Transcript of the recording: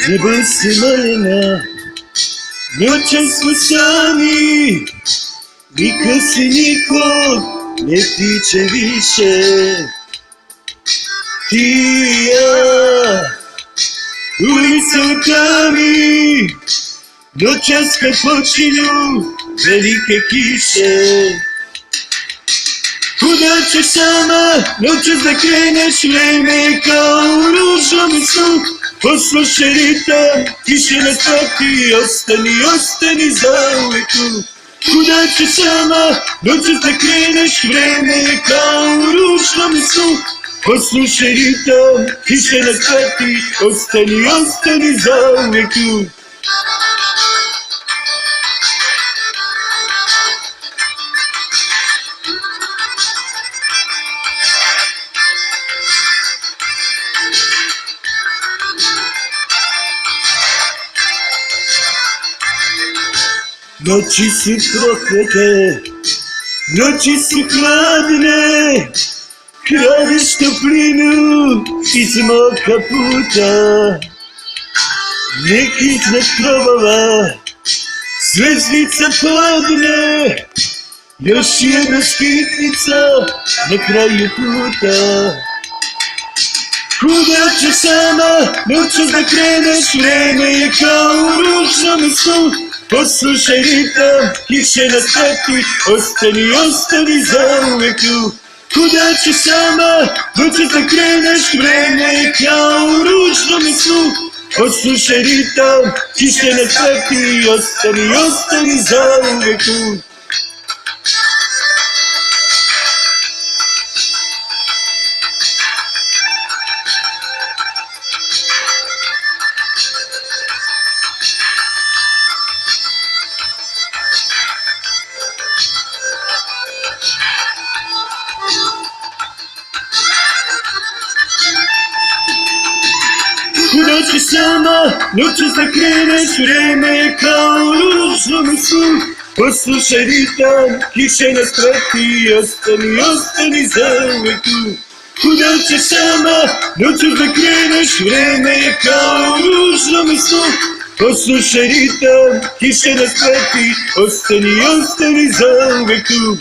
Небо малена, noćas smo sami, niko se nikog ne tiče više. Ti i ja, ulica u tami, noćas kad počinju velike kiše. Kuda ćeš sama, noćas da kreneš, vreme je kao u ružnom snu. Poslušaj ritam, kiše nas prati, ostani, ostani zauvek tu. Kuda ćeš sama, noćas da kreneš, vreme je kao u ružnom snu. Poslušaj ritam, kiše nas prati, ostani, ostani zauvek tu. Noći su proklete, noći su hladne, kradiš toplinu iz mog kaputa. Nekih znak krovova, zvezdica padne, još jedna skitnica na kraju puta. Kuda ćeš sama, noćas da kreneš, vreme je kao u ružnom snu. Poslušaj ritam, kiše nas prati, ostani, ostani zauvek tu. Kuda ćeš sama, noćas da kreneš, vreme je kao u ružnom snu. Poslušaj ritam, kiše nas prati, ostani, ostani zauvek tu. Kuda ćeš sama, noćas da kreneš, vreme je kao u ružnom snu. Poslušaj ritam, kiše nas prati, ostani, ostani zauvek tu. Kuda ćeš sama, noćas da kreneš, vreme je kao u ružnom snu. Poslušaj ritam, kiše nas prati, ostani, ostani zauvek tu.